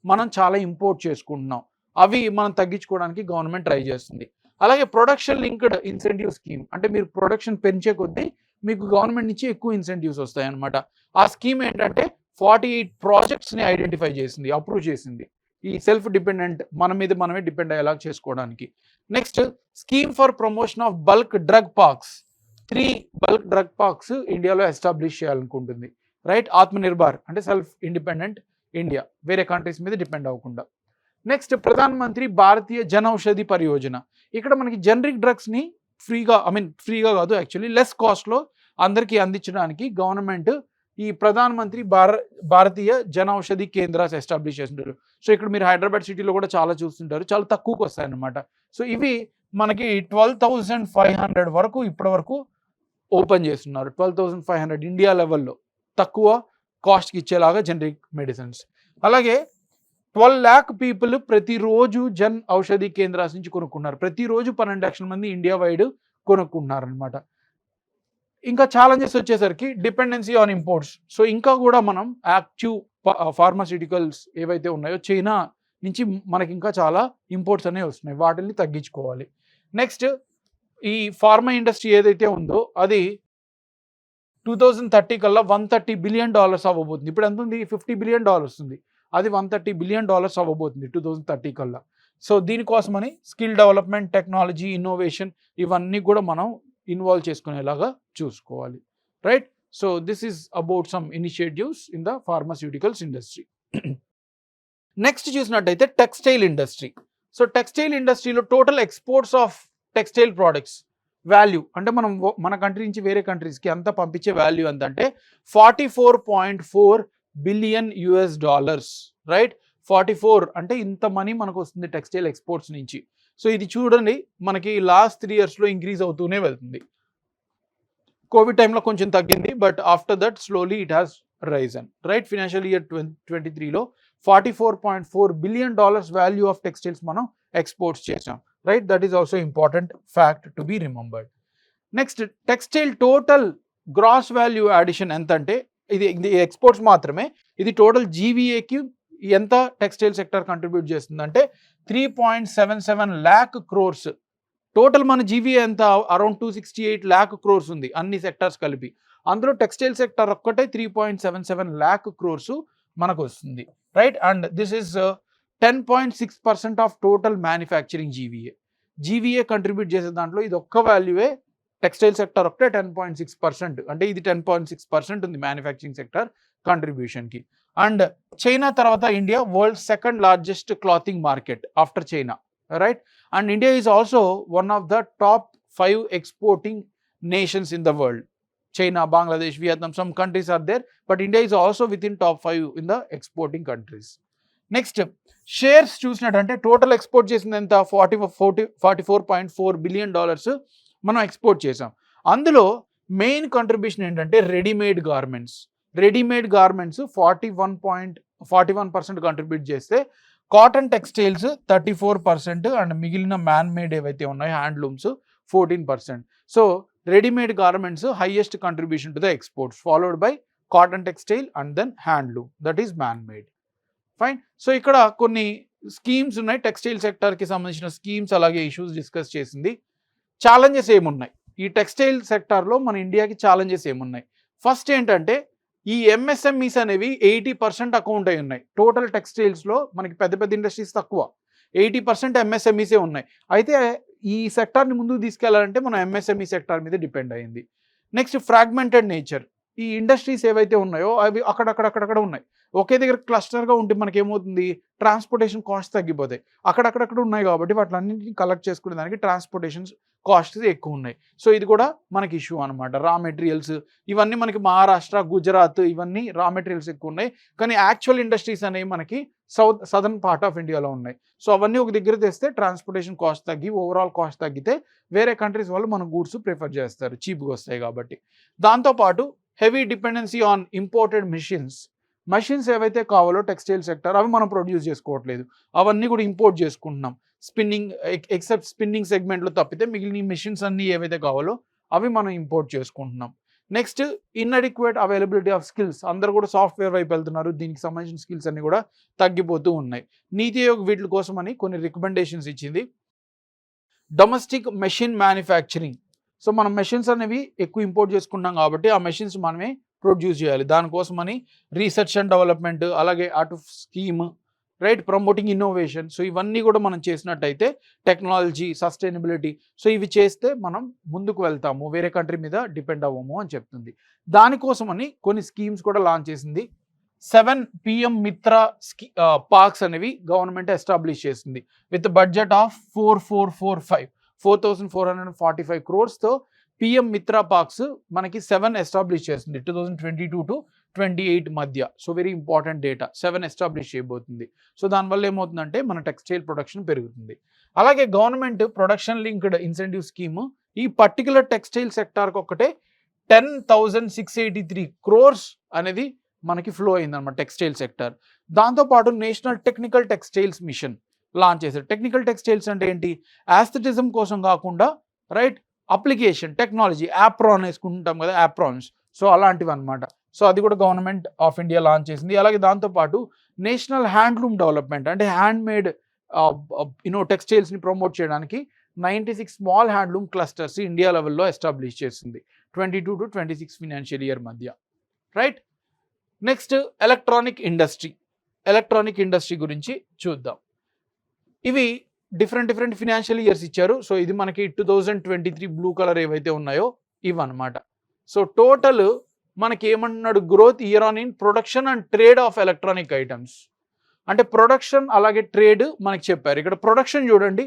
మనం చాలా ఇంపోర్ట్ చేసుకుంటున్నాం. అవి మనం తగ్గించుకోవడానికి గవర్నమెంట్ ట్రై చేస్తుంది. అలాగే ప్రొడక్షన్ లింక్డ్ ఇన్సెంటివ్ స్కీమ్, అంటే మీరు ప్రొడక్షన్ పెంచే కొద్దీ మీకు గవర్నమెంట్ నుంచి ఎక్కువ ఇన్సెంటివ్స్ వస్తాయి అనమాట. ఆ స్కీమ్ ఏంటంటే 48 ప్రాజెక్ట్స్ని ఐడెంటిఫై చేసింది, అప్రూవ్ చేసింది, ఈ సెల్ఫ్ డిపెండెంట్ మన మీద మనమే డిపెండ్ అయ్యేలా చేసుకోవడానికి. Next scheme for promotion of bulk drug parks. 3 bulk drug parks ఇండియాలో ఎస్టాబ్లిష్ చేయాలనుకుంటుంది. రైట్, ఆత్మనిర్భర్ అంటే సెల్ఫ్ ఇండిపెండెంట్ ఇండియా, వేరే కంట్రీస్ మీద డిపెండ్ అవ్వకుండా. నెక్స్ట్ ప్రధాన మంత్రి భారతీయ జన ఔషధి పరియోజన. ఇక్కడ మనకి జనరిక్ డ్రగ్స్ని ఫ్రీగా కాదు, యాక్చువల్లీ లెస్ కాస్ట్లో అందరికీ అందించడానికి గవర్నమెంట్ ఈ ప్రధాన మంత్రి భారతీయ జన ఔషధి కేంద్రాస్ ఎస్టాబ్లిష్ చేస్తుంటారు. సో ఇక్కడ మీరు హైదరాబాద్ సిటీలో కూడా చాలా చూస్తుంటారు, చాలా తక్కువకి వస్తాయన్నమాట. సో ఇవి మనకి 12,500 వరకు ఇప్పటి వరకు ఓపెన్ చేస్తున్నారు. 12,500 ఇండియా లెవెల్లో తక్కువ కాస్ట్కి ఇచ్చేలాగా జనరిక్ మెడిసిన్స్. అలాగే 12 lakh పీపుల్ ప్రతిరోజు జన్ ఔషధి కేంద్రాల నుంచి కొనుక్కున్నారు. ప్రతిరోజు 12 లక్షల మంది ఇండియా వైడ్ కొనుక్కుంటున్నారు అనమాట. ఇంకా ఛాలెంజెస్ వచ్చేసరికి డిపెండెన్సీ ఆన్ ఇంపోర్ట్స్. సో ఇంకా కూడా మనం యాక్టివ్ ఫార్మాస్యూటికల్స్ ఏవైతే ఉన్నాయో చైనా నుంచి మనకి ఇంకా చాలా ఇంపోర్ట్స్ అనేవి వస్తున్నాయి, వాటిని తగ్గించుకోవాలి. నెక్స్ట్ ఈ ఫార్మా ఇండస్ట్రీ ఏదైతే ఉందో అది 2030 కల్లా $130 billion అవ్వబోతుంది. ఇప్పుడు ఎంత ఉంది? $50 billion ఉంది. అది $130 billion అవ్వబోతుంది 2030 కల్లా. సో దీనికోసమని స్కిల్ డెవలప్మెంట్, టెక్నాలజీ, ఇన్నోవేషన్ ఇవన్నీ కూడా మనం ఇన్వాల్వ్ చేసుకునేలాగా చూసుకోవాలి. Right, so this is about some initiatives in the pharmaceuticals industry. Next చూసినట్టయితే టెక్స్టైల్ ఇండస్ట్రీ. సో టెక్స్టైల్ ఇండస్ట్రీలో total exports of textile products value, అంటే మనం మన కంట్రీ నుంచి వేరే కంట్రీస్కి అంతా పంపించే వాల్యూ ఎంత అంటే $44.4 billion. రైట్, 44 అంటే ఇంత మనీ మనకు వస్తుంది టెక్స్టైల్ ఎక్స్పోర్ట్స్ నుంచి. సో ఇది చూడండి మనకి లాస్ట్ 3 yearsలో ఇంక్రీజ్ అవుతూనే వెళ్తుంది. కోవిడ్ టైంలో కొంచెం తగ్గింది, but after that slowly it has risen, right. Financial year 2023లో $44.4 billion వాల్యూ ఆఫ్ టెక్స్టైల్స్ మనం ఎక్స్పోర్ట్స్ చేసాం, right. That is also important fact to be remembered. Next, textile total gross value addition ఎంత అంటే, ఇది ఎక్స్పోర్ట్స్ మాత్రమే, ఇది టోటల్ జీవీఏకి ఎంత టెక్స్టైల్ సెక్టర్ కంట్రిబ్యూట్ చేస్తుందంటే 3.77 lakh crores. టోటల్ మన జీవీఏ ఎంత, అరౌండ్ 268 lakh crores ఉంది అన్ని సెక్టార్స్ కలిపి. అందులో టెక్స్టైల్ సెక్టర్ ఒక్కటే 3.77 lakh crores మనకు వస్తుంది, right. And this is 10.6% of total manufacturing GVA contribute చేసే దాంట్లో ఇది ఒక్క వాల్యూవే టెక్స్టైల్ సెక్టర్ ఒకటే 10.6%, అంటే ఇది 10.6% ఉంది మ్యానుఫ్యాక్చరింగ్ సెక్టర్ కంట్రిబ్యూషన్కి. అండ్ చైనా తర్వాత India world second largest clothing market after China, right. And India is also one of the top 5 exporting nations in the world. China, Bangladesh, Vietnam, some countries are there, but India is also within top 5 in the exporting countries. Next, shares చూసినట్టంటే టోటల్ ఎక్స్పోర్ట్ చేసింది ఎంత, $44.4 billion మనం ఎక్స్పోర్ట్ చేసాం. అందులో మెయిన్ కంట్రిబ్యూషన్ ఏంటంటే రెడీమేడ్ గార్మెంట్స్ 41% కంట్రిబ్యూట్ చేస్తే, కాటన్ టెక్స్టైల్స్ 34% అండ్ మిగిలిన మ్యాన్ మేడ్ ఏవైతే ఉన్నాయో handlooms 14%. So readymade garments highest contribution to the exports, followed by cotton textile and then handloom, that is man made, fine. So ఇక్కడ కొన్ని స్కీమ్స్ ఉన్నాయి టెక్స్టైల్ సెక్టర్కి సంబంధించిన స్కీమ్స్, అలాగే ఇష్యూస్ డిస్కస్ చేసింది. ఛాలెంజెస్ ఏమున్నాయి ఈ టెక్స్టైల్ సెక్టార్లో, మన ఇండియాకి ఛాలెంజెస్ ఏమున్నాయి? ఫస్ట్ ఏంటంటే ఈ ఎంఎస్ఎంఈస్ అనేవి 80% అకౌంట్ అయి ఉన్నాయి. టోటల్ టెక్స్టైల్స్లో మనకి పెద్ద పెద్ద ఇండస్ట్రీస్ తక్కువ, 80% ఎంఎస్ఎంఈసే ఉన్నాయి. అయితే ఈ సెక్టార్ని ముందుకు తీసుకెళ్లాలంటే మనం ఎంఎస్ఎంఈ సెక్టార్ మీద డిపెండ్ అయ్యింది. Next, fragmented nature. ఈ ఇండస్ట్రీస్ ఏవైతే ఉన్నాయో అవి అక్కడక్కడ ఉన్నాయి. ఒకే దగ్గర క్లస్టర్గా ఉంటే మనకి ఏమవుతుంది, ట్రాన్స్పోర్టేషన్ కాస్ట్ తగ్గిపోతాయి. అక్కడక్కడ ఉన్నాయి కాబట్టి వాటిలన్నింటినీ కలెక్ట్ చేసుకునే దానికి ట్రాన్స్పోర్టేషన్ కాస్ట్ ఎక్కువ ఉన్నాయి. సో ఇది కూడా మనకి ఇష్యూ అనమాట. రా మెటీరియల్స్ ఇవన్నీ మనకి మహారాష్ట్ర, గుజరాత్ ఇవన్నీ రా మెటీరియల్స్ ఎక్కువ ఉన్నాయి, కానీ యాక్చువల్ ఇండస్ట్రీస్ అనేవి మనకి సదర్న్ పార్ట్ ఆఫ్ ఇండియాలో ఉన్నాయి. సో అవన్నీ ఒక దగ్గర తెస్తే ట్రాన్స్పోర్టేషన్ కాస్ట్ తగ్గి ఓవరాల్ కాస్ట్ తగ్గితే వేరే కంట్రీస్ వాళ్ళు మన గూడ్స్ ప్రిఫర్ చేస్తారు, చీప్గా వస్తాయి కాబట్టి. దాంతోపాటు heavy dependency on imported machines ఏవైతే కావాలో టెక్స్టైల్ సెక్టర్ అవి మనం ప్రొడ్యూస్ చేసుకోవట్లేదు, అవన్నీ కూడా ఇంపోర్ట్ చేసుకుంటున్నాం. స్పిన్నింగ్ ఎక్సెప్ట్ స్పిన్నింగ్ సెగ్మెంట్లో తప్పితే మిగిలిన మెషిన్స్ అన్నీ ఏవైతే కావాలో అవి మనం ఇంపోర్ట్ చేసుకుంటున్నాం. Next, inadequate availability of skills. అందరూ కూడా సాఫ్ట్వేర్ వైపు వెళ్తున్నారు, దీనికి సంబంధించిన స్కిల్స్ అన్ని కూడా తగ్గిపోతూ ఉన్నాయి. నీతి ఆయోగ్ వీటి కోసం అని కొన్ని రికమెండేషన్స్ ఇచ్చింది. Domestic machine manufacturing. సో మనం మెషిన్స్ అనేవి ఎక్కువ ఇంపోర్ట్ చేసుకుంటాం కాబట్టి ఆ మెషిన్స్ మనమే ప్రొడ్యూస్ చేయాలి. దానికోసమని రీసెర్చ్ అండ్ డెవలప్మెంట్, అలాగే అటు scheme, right, promoting innovation. So ఇవన్నీ కూడా మనం చేసినట్టయితే టెక్నాలజీ, సస్టైనబిలిటీ, సో ఇవి చేస్తే మనం ముందుకు వెళ్తాము, వేరే కంట్రీ మీద డిపెండ్ అవ్వము అని చెప్తుంది. దానికోసమని కొన్ని స్కీమ్స్ కూడా లాంచ్ చేసింది. 7 PM మిత్ర పార్క్స్ అనేవి గవర్నమెంట్ ఎస్టాబ్లిష్ చేసింది with budget of 4,445 crores PM Mitra parks మనకి 7 ఎస్టాబ్లిష్ చేస్తుంది 2022 to 28 మధ్య. So very important data, 7 establish చేయబోతుంది. సో దానివల్ల ఏమవుతుందంటే మన టెక్స్టైల్ ప్రొడక్షన్ పెరుగుతుంది. అలాగే government production linked incentive scheme ఈ పర్టికులర్ టెక్స్టైల్ సెక్టార్కి ఒకటే 10,683 crores అనేది మనకి ఫ్లో అయిందన్నమాట టెక్స్టైల్ సెక్టర్. దాంతోపాటు national technical textiles mission launch చేశారు. టెక్నికల్ టెక్స్టైల్స్ అంటే ఏంటి, యాస్థెటిజం కోసం కాకుండా, రైట్, అప్లికేషన్ టెక్నాలజీ, యాప్రాన్ వేసుకుంటాం కదా, యాప్రాన్స్, సో అలాంటివి అనమాట. సో అది కూడా గవర్నమెంట్ ఆఫ్ ఇండియా లాంచ్ చేసింది. అలాగే దాంతోపాటు నేషనల్ హ్యాండ్లూమ్ డెవలప్మెంట్ అంటే హ్యాండ్ మేడ్ టెక్స్టైల్స్ని ప్రమోట్ చేయడానికి 96 స్మాల్ హ్యాండ్లూమ్ క్లస్టర్స్ ఇండియా లెవెల్లో ఎస్టాబ్లిష్ చేసింది 22 to 26 ఫినాన్షియల్ ఇయర్ మధ్య, రైట్. నెక్స్ట్, ఎలక్ట్రానిక్ ఇండస్ట్రీ గురించి చూద్దాం. ఇవి డిఫరెంట్ ఫినాన్షియల్ ఇయర్స్ ఇచ్చారు. సో ఇది మనకి 2023 బ్లూ కలర్ ఏవైతే ఉన్నాయో ఇవన్నమాట. సో టోటల్ మనకి ఏమంటున్నాడు, growth year on in production and trade of electronic items. అంటే ప్రొడక్షన్ అలాగే ట్రేడ్ మనకి చెప్పారు. ఇక్కడ ప్రొడక్షన్ చూడండి,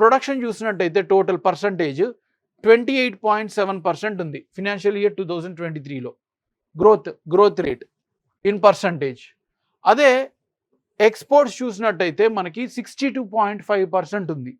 ప్రొడక్షన్ చూసినట్టయితే టోటల్ పర్సంటేజ్ 28.7% ఉంది ఫినాన్షియల్ ఇయర్ 2023లో గ్రోత్ రేట్ ఇన్ పర్సంటేజ్. అదే ఎక్స్పోర్ట్స్ చూసినట్టయితే మనకి 62.5% ఉంది.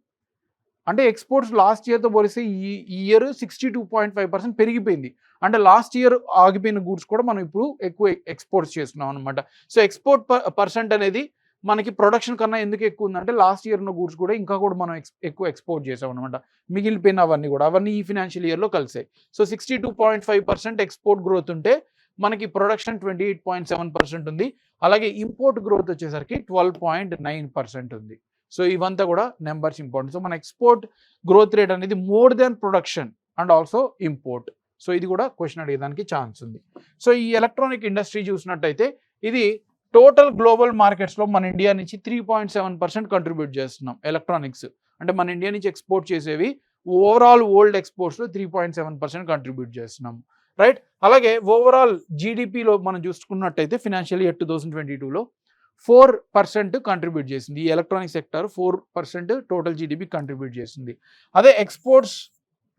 అంటే ఎక్స్పోర్ట్స్ లాస్ట్ ఇయర్తో పోలిస్తే ఈ ఇయర్ 62.5% పెరిగిపోయింది. అంటే లాస్ట్ ఇయర్ ఆగిపోయిన గూడ్స్ కూడా మనం ఇప్పుడు ఎక్కువ ఎక్స్పోర్ట్స్ చేస్తున్నాం అనమాట. సో ఎక్స్పోర్ట్ పర్సెంట్ అనేది మనకి ప్రొడక్షన్ కన్నా ఎందుకు ఎక్కువ ఉందంటే లాస్ట్ ఇయర్ ఉన్న గూడ్స్ కూడా ఇంకా కూడా మనం ఎక్కువ ఎక్స్పోర్ట్ చేసాం అనమాట. మిగిలిపోయిన అవన్నీ ఈ ఫినాన్షియల్ ఇయర్లో కలిసాయి. సో 62.5% ఎక్స్పోర్ట్ గ్రోత్ ఉంటే మనకి ప్రొడక్షన్ 28.7% ఉంది. అలాగే ఇంపోర్ట్ గ్రోత్ వచ్చేసరికి 12.9% ఉంది. సో ఇవంతా కూడా నెంబర్స్ ఇంపార్టెంట్. సో మన ఎక్స్పోర్ట్ గ్రోత్ రేట్ అనేది more than production and also import. So ఇది కూడా క్వశ్చన్ అడిగేదానికి ఛాన్స్ ఉంది. సో ఈ ఎలక్ట్రానిక్ ఇండస్ట్రీ చూసినట్టయితే ఇది టోటల్ గ్లోబల్ మార్కెట్స్లో మన ఇండియా నుంచి 3.7% కంట్రిబ్యూట్ చేస్తున్నాం. ఎలక్ట్రానిక్స్ అంటే మన ఇండియా నుంచి ఎక్స్పోర్ట్ చేసేవి ఓవరాల్ వరల్డ్ ఎక్స్పోర్ట్స్లో 3.7% కంట్రిబ్యూట్ చేస్తున్నాం, రైట్. అలాగే ఓవరాల్ జీడిపిలో మనం చూసుకున్నట్టయితే ఫినాన్షియల్ ఇయర్ 2022లో 4% కంట్రిబ్యూట్ చేసింది. ఈ electronic sector 4% total GDP contribute చేసింది. అదే ఎక్స్పోర్ట్స్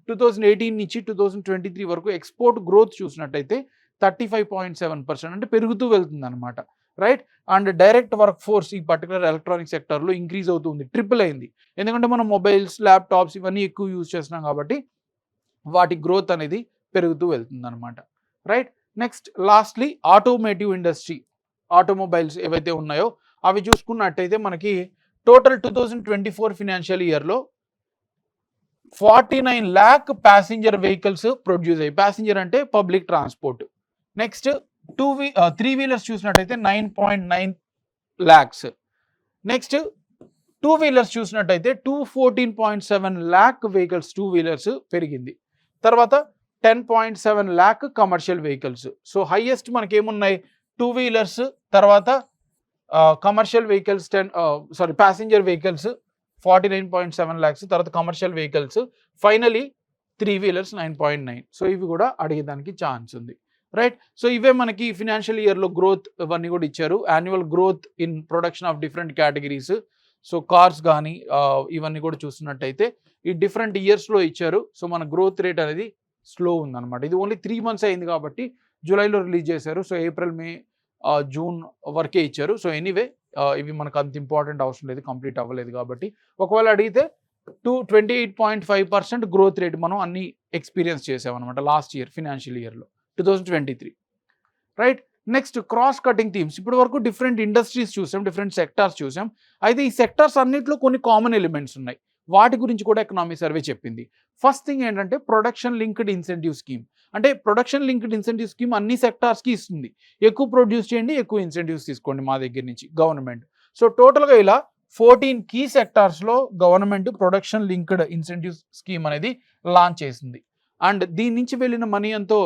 2018 నుంచి 2023 వరకు ఎక్స్పోర్ట్ గ్రోత్ చూసినట్టయితే 35.7% అంటే పెరుగుతూ వెళ్తుంది అనమాట, right. And direct work force ఈ పర్టికులర్ ఎలక్ట్రానిక్ సెక్టర్లో ఇంక్రీజ్ అవుతుంది, ట్రిపుల్ అయింది. ఎందుకంటే మనం మొబైల్స్, ల్యాప్టాప్స్ ఇవన్నీ ఎక్కువ యూజ్ చేస్తున్నాం కాబట్టి వాటి గ్రోత్ అనేది పెరుగుతూ వెళ్తుంది అనమాట, right. Next lastly automotive industry, automobiles ఏవైతే ఉన్నాయో అవి చూసుకున్నట్టయితే మనకి టోటల్ 2024 ఫినాన్షియల్ ఇయర్లో 49 lakh ప్యాసింజర్ వెహికల్స్ ప్రొడ్యూస్ అయ్యాయి. ప్యాసింజర్ అంటే పబ్లిక్ ట్రాన్స్పోర్ట్. నెక్స్ట్ 3 వీలర్స్ చూసినట్టయితే 9.9 lakhs. నెక్స్ట్ 2 వీలర్స్ చూసినట్టయితే 214.7 lakh వెహికల్స్ 2 వీలర్స్ పెరిగింది. తర్వాత 10.7 lakh commercial vehicles. So highest మనకి ఏమున్నాయి 2 వీలర్స్, తర్వాత commercial vehicles passenger vehicles 49.7 lakhs, తర్వాత commercial vehicles, finally 3 wheelers 9.9. So ఇవి కూడా అడిగేదానికి ఛాన్స్ ఉంది, రైట్. సో ఇవే మనకి ఫినాన్షియల్ ఇయర్లో గ్రోత్ ఇవన్నీ కూడా ఇచ్చారు. Annual growth in production of different categories. So cars కానీ ఇవన్నీ కూడా చూస్తున్నట్టయితే ఈ డిఫరెంట్ ఇయర్స్లో ఇచ్చారు. సో మన గ్రోత్ రేట్ అనేది స్లో ఉందన్నమాట. ఇది ఓన్లీ 3 months అయింది కాబట్టి జూలైలో రిలీజ్ చేశారు. సో ఏప్రిల్, మే, జూన్ వరకే ఇచ్చారు. సో ఎనీవే ఇవి మనకు అంత ఇంపార్టెంట్ అవసరం లేదు, కంప్లీట్ అవ్వలేదు కాబట్టి. ఒకవేళ అడిగితే 28.5% గ్రోత్ రేట్ మనం అన్ని ఎక్స్పీరియన్స్ చేసామన్నమాట లాస్ట్ ఇయర్ ఫినాన్షియల్ ఇయర్లో 2023, right. Next cross cutting themes. ఇప్పటి వరకు డిఫరెంట్ ఇండస్ట్రీస్ చూసాం, డిఫరెంట్ సెక్టార్స్ చూసాం. అయితే ఈ సెక్టార్స్ అన్నింటిలో కొన్ని కామన్ ఎలిమెంట్స్ ఉన్నాయి. వాటి గురించి కూడా ఎకనామీ సర్వే చెప్పింది. ఫస్ట్ థింగ్ ఏంటంటే ప్రొడక్షన్ లింక్డ్ ఇన్సెంటివ్ స్కీమ్. అంటే ప్రొడక్షన్ లింక్డ్ ఇన్సెంటివ్ స్కీమ్ అన్ని సెక్టార్స్కి ఇస్తుంది. ఎక్కువ ప్రొడ్యూస్ చేయండి, ఎక్కువ ఇన్సెంటివ్స్ తీసుకోండి మా దగ్గర నుంచి గవర్నమెంట్. సో టోటల్గా ఇలా 14 కీ సెక్టార్స్లో government production linked incentive scheme అనేది లాంచ్ చేసింది. అండ్ దీని నుంచి వెళ్ళిన మనీ ఎంతో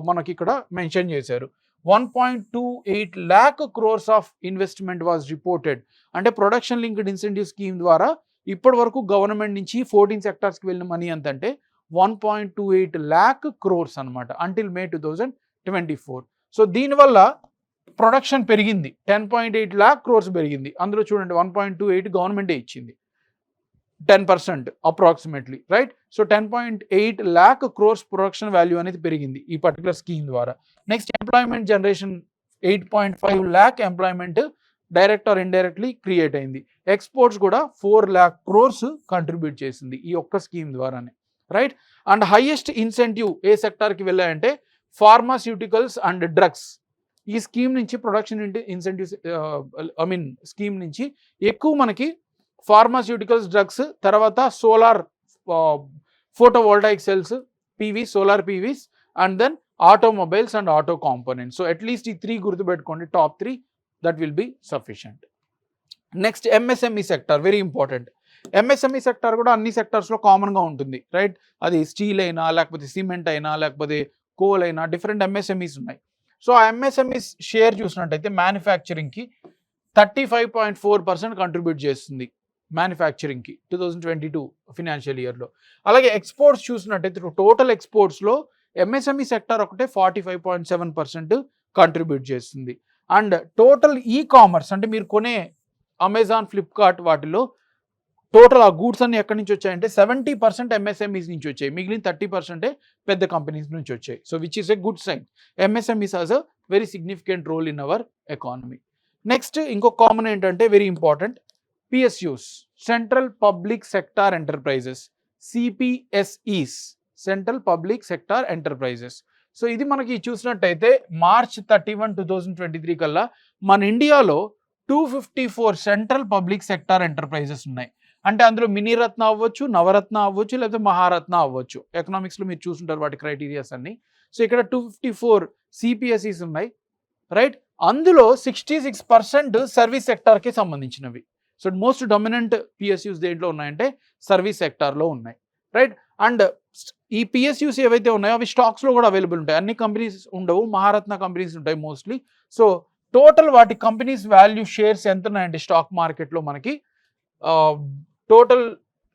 మనకి ఇక్కడ మెన్షన్ చేశారు. 1.28 lakh crores of investment was reported. అంటే ప్రొడక్షన్ లింక్డ్ ఇన్సెంటివ్ స్కీమ్ ద్వారా ఇప్పటి వరకు గవర్నమెంట్ నుంచి 14 సెక్టార్స్కి వెళ్ళిన మనీ ఎంత అంటే 1.28 lakh crores అనమాట అంటిల్ మే 2024. సో దీనివల్ల ప్రొడక్షన్ పెరిగింది, 10.8 lakh crores పెరిగింది. అందులో చూడండి 1.28 గవర్నమెంటే ఇచ్చింది, 10% approximately, right. So 10.8 lakh crores production value అనేది పెరిగింది ఈ పర్టికులర్ స్కీమ్ ద్వారా. Next employment generation 8.5 lakh employment direct or indirectly create అయింది. ఎక్స్పోర్ట్స్ కూడా 4 lakh crores కంట్రిబ్యూట్ చేసింది ఈ ఒక్క స్కీమ్ ద్వారానే, రైట్. అండ్ హైయెస్ట్ ఇన్సెంటివ్ ఏ సెక్టార్కి వెళ్ళాయంటే ఫార్మాస్యూటికల్స్ అండ్ డ్రగ్స్. ఈ స్కీమ్ నుంచి ప్రొడక్షన్ ఇన్సెంటివ్స్ స్కీమ్ నుంచి ఎక్కువ మనకి ఫార్మాస్యూటికల్స్, డ్రగ్స్, తర్వాత solar photovoltaic cells, PVs, solar PVs, and then automobiles and auto components. So at least ఈ 3 గుర్తుపెట్టుకోండి, top 3, that will be sufficient. Next MSME sector, very important. MSME sector కూడా అన్ని సెక్టర్స్లో కామన్గా ఉంటుంది, రైట్. అది స్టీల్ అయినా, లేకపోతే సిమెంట్ అయినా, లేకపోతే కోల్ అయినా, డిఫరెంట్ ఎంఎస్ఎంఈస్ ఉన్నాయి. సో ఆ ఎంఎస్ఎంఈస్ షేర్ చూసినట్టయితే మ్యానుఫ్యాక్చరింగ్కి 35.4% కంట్రిబ్యూట్ చేస్తుంది మ్యానుఫ్యాక్చరింగ్కి 2022 ఫినాన్షియల్ ఇయర్లో. అలాగే ఎక్స్పోర్ట్స్ చూసినట్టయితే టోటల్ ఎక్స్పోర్ట్స్లో ఎంఎస్ఎంఈ సెక్టర్ ఒకటే 45.7% కంట్రిబ్యూట్ చేస్తుంది. అండ్ టోటల్ ఈ కామర్స్ అంటే మీరు కొనే అమెజాన్, ఫ్లిప్కార్ట్ వాటిలో టోటల్ ఆ గూడ్స్ అన్ని ఎక్కడి నుంచి వచ్చాయంటే 70% ఎంఎస్ఎంఈస్ నుంచి వచ్చాయి, మిగిలిన 30% పెద్ద కంపెనీస్ నుంచి వచ్చాయి. So which is a good sign. MSMEs has a very significant role in our economy. Next ఇంకో కామన్ ఏంటంటే very important, PSUs, Central Public Sector Enterprises, CPSEs, Central Public Sector Enterprises. So ఇది మనకి చూసినట్టయితే March 31, 2023 కల్లా మన ఇండియాలో 254 సెంట్రల్ పబ్లిక్ సెక్టార్ ఎంటర్ప్రైజెస్ ఉన్నాయి. అంటే అందులో మినీరత్న అవ్వచ్చు, నవరత్న అవ్వచ్చు, లేకపోతే మహారత్న అవ్వచ్చు. ఎకనామిక్స్లో మీరు చూసుంటారు వాటి క్రైటీరియాస్ అన్ని. సో ఇక్కడ 254 CPSEs ఉన్నాయి, రైట్. అందులో 66% సర్వీస్ సెక్టార్కి సంబంధించినవి. సో మోస్ట్ డామినెంట్ PSUs దేంట్లో ఉన్నాయంటే సర్వీస్ సెక్టార్లో ఉన్నాయి, రైట్. అండ్ ఈ PSUs ఏవైతే ఉన్నాయో అవి స్టాక్స్లో కూడా అవైలబుల్ ఉంటాయి. అన్ని కంపెనీస్ ఉండవు, మహారత్న కంపెనీస్ ఉంటాయి మోస్ట్లీ. సో టోటల్ వాటి కంపెనీస్ వాల్యూ షేర్స్ ఎంత ఉన్నాయంటే స్టాక్ మార్కెట్లో మనకి టోటల్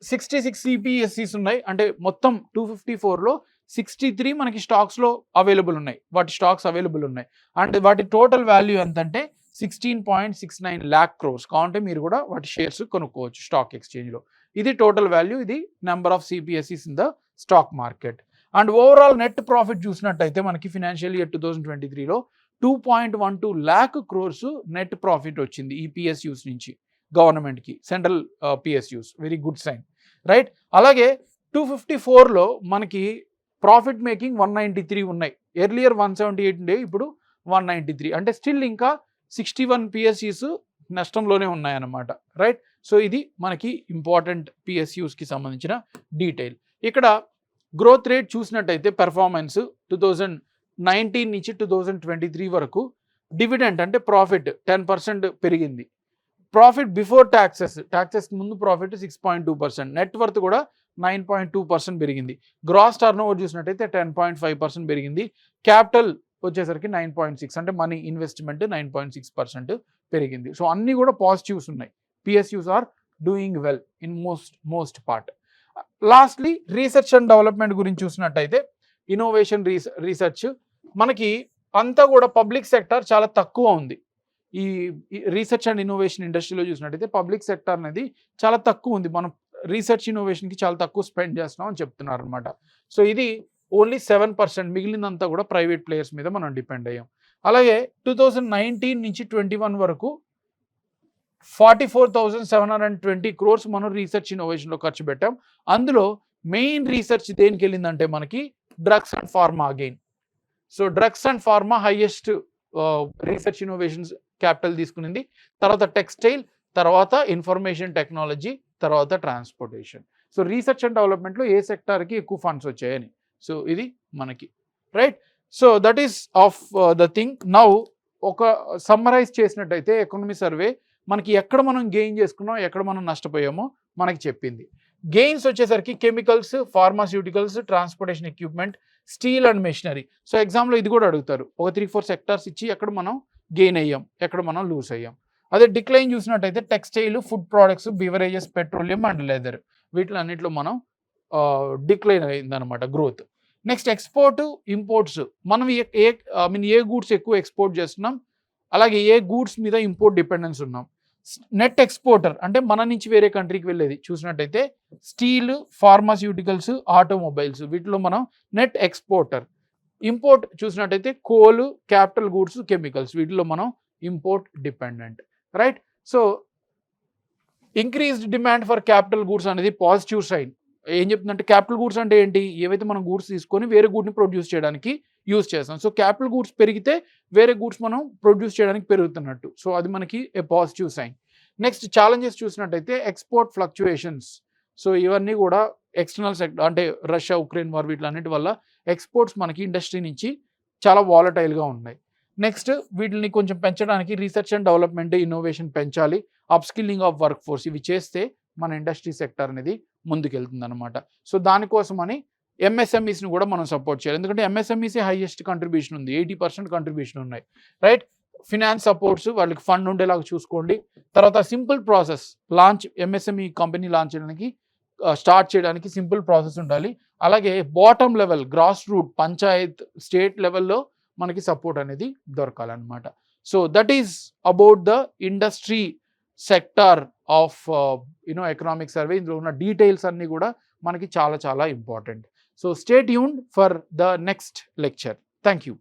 66 CPSEs ఉన్నాయి. అంటే మొత్తం 254లో 63 మనకి స్టాక్స్లో అవైలబుల్ ఉన్నాయి, వాటి స్టాక్స్ అవైలబుల్ ఉన్నాయి. అండ్ వాటి టోటల్ వాల్యూ ఎంతంటే 16.69 lakh crores. కావాలంటే మీరు కూడా వాటి షేర్స్ కొనుక్కోవచ్చు స్టాక్ ఎక్స్చేంజ్లో. ఇది టోటల్ వాల్యూ, ఇది number of CPSEs in the stock market. And overall net profit చూసినట్టయితే మనకి ఫినాన్షియల్ ఇయర్ 2023లో 2.12 lakh crores నెట్ ప్రాఫిట్ వచ్చింది ఈ PSUs నుంచి గవర్నమెంట్కి, central PSUs. Very good sign, right. అలాగే 254లో మనకి ప్రాఫిట్ మేకింగ్ 193 ఉన్నాయి. ఎర్లియర్ 178 ఉండే, ఇప్పుడు 193. అంటే స్టిల్ ఇంకా 61 PSUs నష్టంలోనే ఉన్నాయన్నమాట, రైట్. సో ఇది మనకి ఇంపార్టెంట్ PSUస్కి సంబంధించిన డీటెయిల్. ఇక్కడ గ్రోత్ రేట్ చూసినట్టయితే పెర్ఫార్మెన్స్ 2019 నుంచి 2023 వరకు డివిడెంట్ అంటే ప్రాఫిట్ 10% పెరిగింది. ప్రాఫిట్ బిఫోర్ ట్యాక్సెస్ ముందు ప్రాఫిట్ 6.2%, నెట్ వర్త్ కూడా 9.2% పెరిగింది. గ్రాస్ టర్న్ ఓవర్ చూసినట్టయితే 10.5% పెరిగింది. క్యాపిటల్ వచ్చేసరికి 9.6, అంటే మనీ ఇన్వెస్ట్మెంట్ 9.6% పెరిగింది. సో అన్నీ కూడా పాజిటివ్స్ ఉన్నాయి. PSUs are doing well in most part. Lastly research and development గురించి చూసినట్టయితే ఇన్నోవేషన్ రీసెర్చ్ మనకి అంతా కూడా పబ్లిక్ సెక్టార్ చాలా తక్కువ ఉంది. ఈ రీసెర్చ్ అండ్ ఇన్నోవేషన్ ఇండస్ట్రీలో చూసినట్టయితే పబ్లిక్ సెక్టార్ అనేది చాలా తక్కువ ఉంది. మనం రీసెర్చ్ ఇన్నోవేషన్కి చాలా తక్కువ స్పెండ్ చేస్తున్నాం అని చెప్తున్నారు అనమాట. సో ఇది ఓన్లీ 7%, మిగిలినంతా కూడా ప్రైవేట్ ప్లేయర్స్ మీద మనం డిపెండ్ అయ్యాం. అలాగే 2019 నుంచి 21 వరకు 44,720 crores మనం రీసెర్చ్ ఇన్నోవేషన్లో ఖర్చు పెట్టాం. అందులో మెయిన్ రీసెర్చ్ దేనికి వెళ్ళిందంటే మనకి drugs and pharma again. So drugs and pharma highest research innovations capital తీసుకునింది. తర్వాత టెక్స్టైల్, తర్వాత ఇన్ఫర్మేషన్ టెక్నాలజీ, తర్వాత ట్రాన్స్పోర్టేషన్. సో రీసెర్చ్ అండ్ డెవలప్మెంట్లో ఏ సెక్టార్కి ఎక్కువ ఫండ్స్ వచ్చాయని. సో ఇది మనకి, right. So that is of the thing. Now ఒక సమ్మరైజ్ చేసినట్టయితే ఎకానమీ సర్వే మనకి ఎక్కడ మనం గెయిన్ చేసుకున్నాం, ఎక్కడ మనం నష్టపోయామో మనకి చెప్పింది. గెయిన్స్ వచ్చేసరికి chemicals, pharmaceuticals, transportation equipment, steel and machinery. So ఎగ్జామ్లో ఇది కూడా అడుగుతారు, ఒక 3-4 సెక్టార్స్ ఇచ్చి ఎక్కడ మనం గెయిన్ అయ్యాం, ఎక్కడ మనం లూజ్ అయ్యాం. అదే డిక్లైన్ చూసినట్టయితే textile, food products, beverages, petroleum and leather, వీటిలన్నింటిలో మనం డిక్లైన్ అయిందనమాట గ్రోత్. Next export, imports. మనం ఏ గూడ్స్ ఎక్కువ ఎక్స్పోర్ట్ చేస్తున్నాం, అలాగే ఏ గూడ్స్ మీద ఇంపోర్ట్ డిపెండెన్స్ ఉన్నాం. నెట్ ఎక్స్పోర్టర్ అంటే మన నుంచి వేరే కంట్రీకి వెళ్ళేది చూసినట్టయితే స్టీల్, ఫార్మాస్యూటికల్స్, ఆటోమొబైల్స్, వీటిలో మనం నెట్ ఎక్స్పోర్టర్. ఇంపోర్ట్ చూసినట్టయితే కోల్, క్యాపిటల్ గూడ్స్, కెమికల్స్, వీటిలో మనం import dependent, right. So increased demand for capital goods అనేది పాజిటివ్ సైన్. ఏం చెప్తుందంటే క్యాపిటల్ గూడ్స్ అంటే ఏంటి, ఏవైతే మనం గూడ్స్ తీసుకొని వేరే గూడ్ని ప్రొడ్యూస్ చేయడానికి యూజ్ చేస్తాం. సో క్యాపిటల్ గూడ్స్ పెరిగితే వేరే గూడ్స్ మనం ప్రొడ్యూస్ చేయడానికి పెరుగుతున్నట్టు. సో అది మనకి ఏ పాజిటివ్ సైన్. నెక్స్ట్ ఛాలెంజెస్ చూసినట్టయితే ఎక్స్పోర్ట్ ఫ్లక్చుయేషన్స్. సో ఇవన్నీ కూడా ఎక్స్టర్నల్ సెక్టర్ అంటే రష్యా, ఉక్రెయిన్ వార్, వీటిలన్నిటి వల్ల ఎక్స్పోర్ట్స్ మనకి ఇండస్ట్రీ నుంచి చాలా వాలటైల్గా ఉన్నాయి. నెక్స్ట్ వీటిని కొంచెం పెంచడానికి రీసెర్చ్ అండ్ డెవలప్మెంట్, ఇన్నోవేషన్ పెంచాలి, అప్స్కిల్లింగ్ ఆఫ్ వర్క్ ఫోర్స్, ఇవి చేస్తే మన ఇండస్ట్రీ సెక్టర్ అనేది ముందుకెళ్తుంది అనమాట. సో దానికోసమని MSMEస్ని కూడా మనం సపోర్ట్ చేయాలి. ఎందుకంటే MSMEసే హైయెస్ట్ కంట్రిబ్యూషన్ ఉంది, 80% కంట్రిబ్యూషన్ ఉన్నాయి, రైట్. ఫినాన్స్ సపోర్ట్స్, వాళ్ళకి ఫండ్ ఉండేలాగా చూసుకోండి. తర్వాత simple process, launch MSME company launch చేయడానికి, స్టార్ట్ చేయడానికి సింపుల్ ప్రాసెస్ ఉండాలి. అలాగే bottom level, grass root, panchayat, state లెవెల్లో మనకి సపోర్ట్ అనేది దొరకాలన్నమాట. So that is about the industry sector of economic survey. ఇందులో ఉన్న డీటెయిల్స్ అన్నీ కూడా మనకి చాలా చాలా important. So stay tuned for the next lecture. Thank you.